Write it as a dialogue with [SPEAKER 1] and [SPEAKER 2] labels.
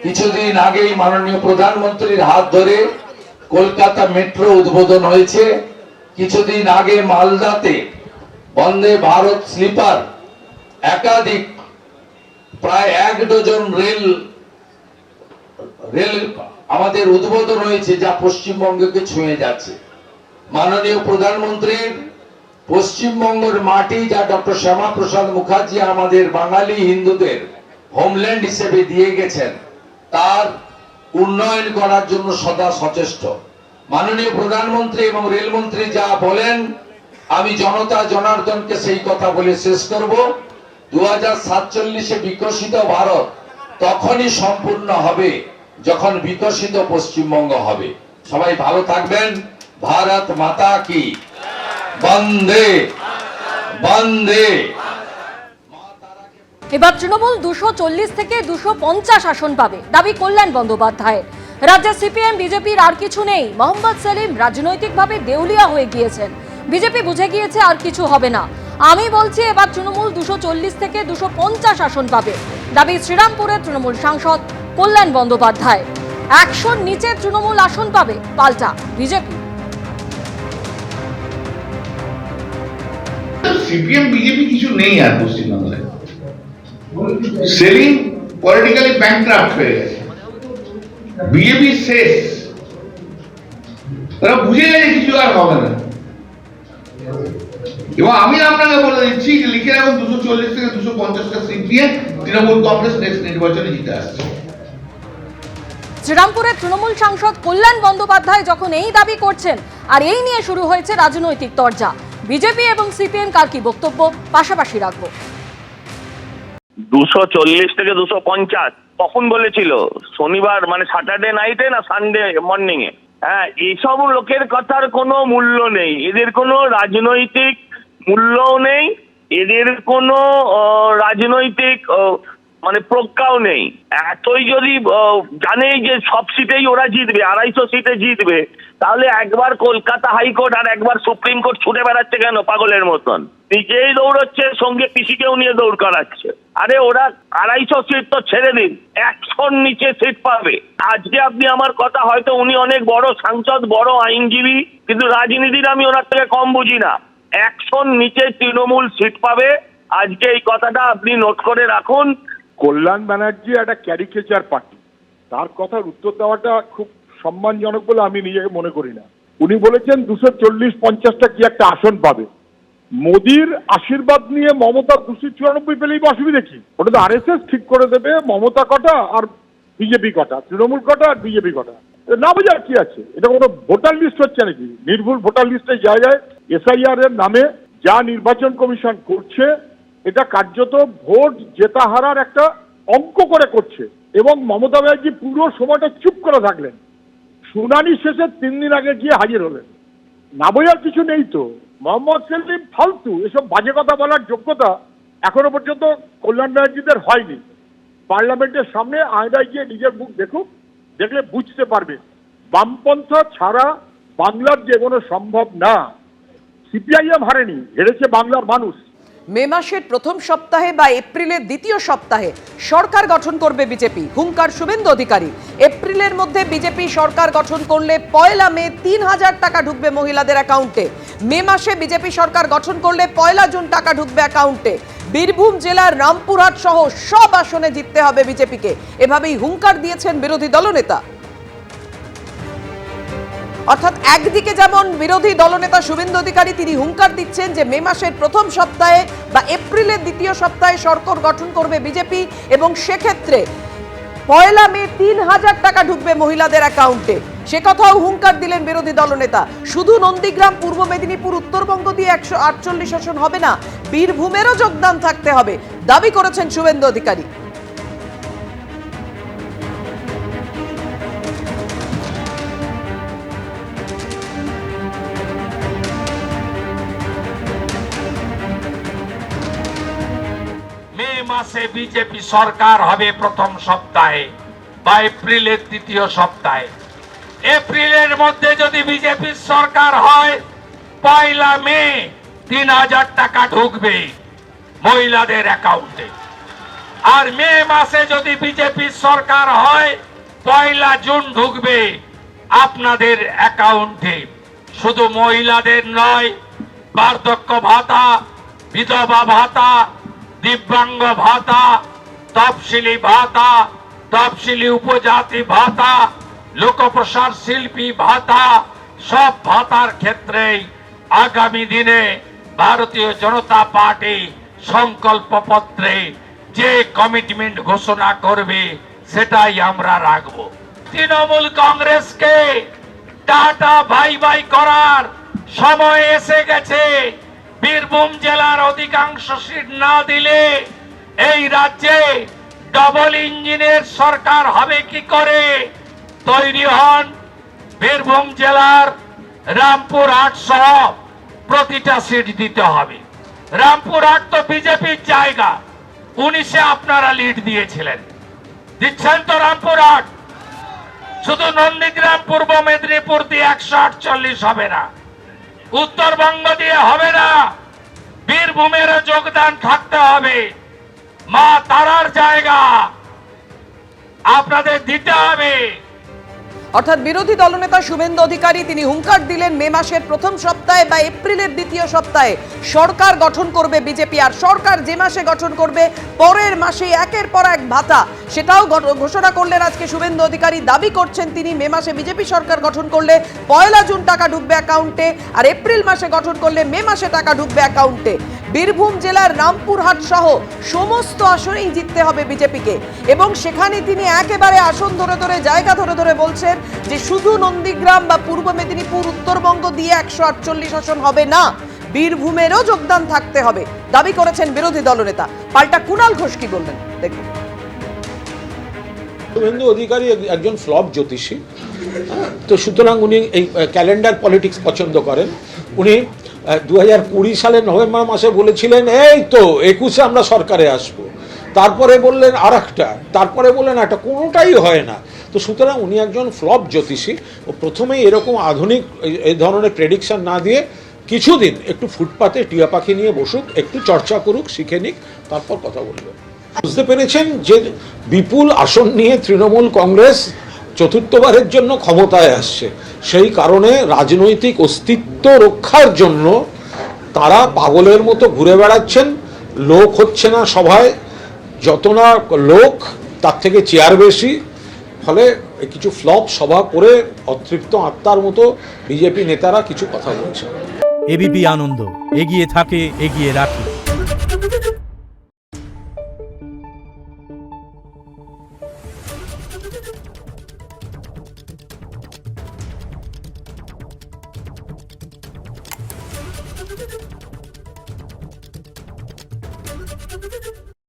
[SPEAKER 1] কিছুদিন আগেই মাননীয় প্রধানমন্ত্রীর হাত ধরে কলকাতা মেট্রো উদ্বোধন হয়েছে। কিছুদিন আগে মালদাতে বন্দে ভারত স্লিপার একাধিক প্রায় 1 ডজন রেল আমাদের উদ্বোধন হয়েছে, যা পশ্চিমবঙ্গকে ছুঁয়ে যাচ্ছে। মাননীয় প্রধানমন্ত্রীর পশ্চিমবঙ্গের মাটি, যা ডক্টর শ্যামা প্রসাদ মুখার্জি আমাদের বাঙালি হিন্দুদের হোমল্যান্ড হিসেবে দিয়ে গেছেন, তার উন্নয়ন করার জন্য সদা সচেষ্ট। মাননীয় প্রধানমন্ত্রী এবং রেলমন্ত্রী যা বলেন, আমি জনতা জনার্দনকে সেই কথা বলে শেষ করব। 2047-এ বিকশিত ভারত তখনই সম্পূর্ণ হবে যখন বিকশিত পশ্চিমবঙ্গ হবে। সবাই ভালো থাকবেন। ভারত মাতা কি বন্দে বন্দে।
[SPEAKER 2] এবার তৃণমূল 240 থেকে 250 আসন পাবে, দাবি কল্যাণ বন্দ্যোপাধ্যায়ের। রাজ্যে সিপিএম বিজেপির আর কিছু নেই। মোহাম্মদ সেলিম রাজনৈতিকভাবে দেউলিয়া হয়ে গিয়েছেন। বিজেপি বুঝে গিয়েছে আর কিছু হবে না। আমি বলছি এবার তৃণমূল 240 থেকে 250 আসন পাবে, দাবি শ্রীরামপুরের তৃণমূল সাংসদ কল্যাণ বন্দ্যোপাধ্যায়। 100 নিচে তৃণমূল আসন পাবে, পাল্টা বিজেপি।
[SPEAKER 3] সিপিএম বিজেপি কিছু নেই আর পশ্চিমবাংলায়। সেলিম পলিটিক্যালি ব্যাংক্রাফট হয়ে গেছে, বিজেপি শেষ। তারা বুঝে গেছে কিছু আর হবে না। এবং আমি আপনাকে বলে দিচ্ছি, লিখে রাখুন 240 থেকে 250টা সিট নিয়ে তৃণমূল কংগ্রেস নেক্সট নির্বাচনে জিতে আসছে।
[SPEAKER 2] শ্রীরামপুরের তৃণমূল সাংসদ কল্যাণ বন্দ্যোপাধ্যায় যখন এই দাবি করছেন, আর এই নিয়ে শুরু হয়েছে রাজনৈতিক তরজা। বিজেপি এবং সিপিএম কার কি বক্তব্য পাশাপাশি রাখবো।
[SPEAKER 4] 240 থেকে 250 কখন বলেছিল? শনিবার মানে স্যাটারডে নাইটে না সানডে মর্নিং এ? হ্যাঁ, এইসব লোকের কথার কোনো মূল্য নেই, এদের কোনো রাজনৈতিক মূল্যও নেই, এদের কোনো রাজনৈতিক মানে প্রজ্ঞাও নেই। এতই যদি জানে যে সব সিটেই ওরা জিতবে, 250 সিটে জিতবে, তাহলে একবার কলকাতা হাইকোর্ট আর একবার সুপ্রিম কোর্ট ছুটে বেড়াচ্ছে কেন পাগলের মতন? নিজেই দৌড়চ্ছে, সঙ্গে পিসিকেও নিয়ে দৌড় করাচ্ছে। আরে ওরা 250 সিট তো ছেড়ে দিন, 100 নিচে সিট পাবে। আজকে আপনি আমার কথা, হয়তো উনি অনেক বড় সাংসদ, বড় আইনজীবী, কিন্তু রাজনীতির আমি ওনার থেকে কম বুঝি না। 100 নিচে তৃণমূল সিট পাবে। আজকে এই কথাটা আপনি নোট করে রাখুন।
[SPEAKER 5] কল্যাণ ব্যানার্জি একটা ক্যারিকেচার পার্টি, তার কথার উত্তর দেওয়াটা খুব সম্মানজনক বলে আমি নিজেকে মনে করি না। উনি বলেছেন 240-50টা কি একটা আসন পাবে। মোদির আশীর্বাদ নিয়ে মমতা 294 পেলেই অসুবিধা কি? ওটা তো আরএসএস ঠিক করে দেবে মমতা কটা আর বিজেপি কটা, তৃণমূল কটা আর বিজেপি কটা। না বোঝার কি আছে? এটা কোনো ভোটার লিস্ট হচ্ছে নাকি? নির্ভুল ভোটার লিস্টের জায়গায় এসআইআর এর নামে যা নির্বাচন কমিশন করছে, এটা কার্যত ভোট জেতা হারার একটা অঙ্ক করে করছে। এবং মমতা ব্যানার্জি পুরো সময়টা চুপ করে থাকলেন, শুনানি শেষে 3 দিন আগে গিয়ে হাজির হলেন। না বোঝার কিছু নেই তো। মোহাম্মদ সেলিম ফালতু, এসব বাজে কথা বলার যোগ্যতা এখনো পর্যন্ত কল্যাণ ব্যানার্জিদের হয়নি। পার্লামেন্টের সামনে আয়নায় গিয়ে নিজের মুখ দেখুক, দেখলে বুঝতে পারবে বামপন্থা ছাড়া বাংলার যেকোনো সম্ভব না। সিপিআইএম হারেনি, হেরেছে বাংলার মানুষ।
[SPEAKER 6] মে মাসের প্রথম সপ্তাহে বা এপ্রিলের দ্বিতীয় সপ্তাহে সরকার গঠন করবে বিজেপি, হুঙ্কার শুভেন্দু অধিকারী। এপ্রিলের মধ্যে বিজেপি সরকার গঠন করলে 1 মে 3000 টাকা ঢুকবে মহিলাদের অ্যাকাউন্টে। মে মাসে বিজেপি সরকার গঠন করলে 1 জুন টাকা ঢুকবে অ্যাকাউন্টে। বীরভূম জেলার রামপুরহাট সহ সব আসনে জিততে হবে বিজেপিকে, এভাবেই হুঙ্কার দিয়েছেন বিরোধী দলনেতা। অর্থাৎ একদিকে যেমন বিরোধী দলনেতা শুভেন্দু অধিকারী তিনি হুঙ্কার দিচ্ছেন যে মে মাসের প্রথম সপ্তাহে বা এপ্রিলের দ্বিতীয় সপ্তাহে সরকার গঠন করবে বিজেপি, এবং সেক্ষেত্রে 1 মে 3000 টাকা ঢুকবে মহিলাদের অ্যাকাউন্টে, সে কথাও হুঙ্কার দিলেন বিরোধী দলনেতা। শুধু নন্দীগ্রাম, পূর্ব মেদিনীপুর, উত্তরবঙ্গ দিয়ে 148 আসন হবে না, বীরভূমেরও যোগদান থাকতে হবে, দাবি করেছেন শুভেন্দু অধিকারী।
[SPEAKER 1] মাসে বিজেপি সরকার হবে প্রথম সপ্তাহে বা এপ্রিলের তৃতীয় সপ্তাহে। এপ্রিলের মধ্যে যদি বিজেপি সরকার হয়, 1 মে 3000 টাকা ঢুকবে মহিলাদের অ্যাকাউন্টে।
[SPEAKER 7] আর মে মাসে যদি বিজেপির সরকার হয় 1 জুন ঢুকবে আপনাদের অ্যাকাউন্টে। শুধু মহিলাদের নয়, বার্ধক্য ভাতা, বিধবা ভাতা, দিব্যাঙ্গ ভাতা, তফসিলি ভাতা, তফসিলি উপজাতি ভাতা, লোকপ্রসার শিল্পী ভাতা, সব ভাতার ক্ষেত্রেই আগামী দিনে ভারতীয় জনতা পার্টি সংকল্পপত্রে যে কমিটমেন্ট ঘোষণা করবে সেটাই আমরা রাখবো। তৃণমূল কংগ্রেসকে টাটা বাই বাই করার সময় এসে গেছে। বীরভূম জেলার অধিকাংশ সিট না দিলে এই রাজ্যে ডবল ইঞ্জিনের সরকার হবে কি করে? তৈরি হন। বীরভূম জেলার রামপুরহাট সহ প্রতিটা সিট দিতে হবে। রামপুরহাট তো বিজেপির জায়গা, 19-এ আপনারা লিড দিয়েছিলেন, দিচ্ছেন তো রামপুরহাট। শুধু নন্দীগ্রাম, পূর্ব মেদিনীপুর দিয়ে 148 হবে না, উত্তরবঙ্গ দিয়ে হবে না, বীরভূমেরও যোগদান থাকতে হবে। মা তারার জায়গা আপনাদের দিতে হবে।
[SPEAKER 6] অর্থাৎ বিরোধী দলনেতা শুভেন্দু অধিকারী তিনি হুঙ্কার দিলেন মে মাসের প্রথম সপ্তাহে বা এপ্রিলের দ্বিতীয় সপ্তাহে সরকার গঠন করবে বিজেপি। আর সরকার যে মাসে গঠন করবে পরের মাসে একের পর এক ভাতা সেটাও ঘোষণা করলেন আজকে শুভেন্দু অধিকারী। দাবি করছেন তিনি মে মাসে বিজেপি সরকার গঠন করলে 1 জুন টাকা ঢুকবে অ্যাকাউন্টে, আর এপ্রিল মাসে গঠন করলে মে মাসে টাকা ঢুকবে অ্যাকাউন্টে। বীরভূম জেলার রামপুরহাট সহ সমস্ত আসনেই জিততে হবে বিজেপিকে, এবং সেখানে তিনি একেবারে আসন ধরে ধরে, জায়গা ধরে ধরে বলছেন যে শুধু নন্দীগ্রাম বা পূর্ব মেদিনীপুর, উত্তরবঙ্গ দিয়ে 148 আসন হবে না, বীরভূমেরও যোগদান থাকতে হবে দাবি করেছেন বিরোধী দলনেতা। পাল্টা কুণাল ঘোষ কি বললেন দেখুন।
[SPEAKER 8] শুভেন্দু অধিকারী একজন ফ্লপ জ্যোতিষী, তো সুতরাং উনি এই ক্যালেন্ডার পলিটিক্স পছন্দ করেন। উনি 2020 সালের নভেম্বর মাসে বলেছিলেন এই তো 21-এ আমরা সরকারে আসবো, তারপরে বললেন আরেকটা, তারপরে বললেন একটা, কোনোটাই হয় না। তো সুতরাং উনি একজন ফ্লপ জ্যোতিষী। ও প্রথমেই এরকম আধুনিক এই ধরনের প্রেডিকশন না দিয়ে কিছুদিন একটু ফুটপাতে টিয়া পাখি নিয়ে বসুক, একটু চর্চা করুক, শিখে নিক, তারপর কথা বলবে। বুঝতে পেরেছেন যে বিপুল আসন নিয়ে তৃণমূল কংগ্রেস চতুর্থবারের জন্য ক্ষমতায় আসছে, সেই কারণে রাজনৈতিক অস্তিত্ব রক্ষার জন্য তারা পাগলের মতো ঘুরে বেড়াচ্ছেন। লোক হচ্ছে না সভায়, যত না লোক তার থেকে চেয়ার বেশি, ফলে কিছু ফ্লপ সভা করে অতৃপ্ত আত্মার মতো বিজেপি নেতারা কিছু কথা বলছে।
[SPEAKER 9] এবিপি আনন্দ এগিয়ে থাকে, এগিয়ে রাখে।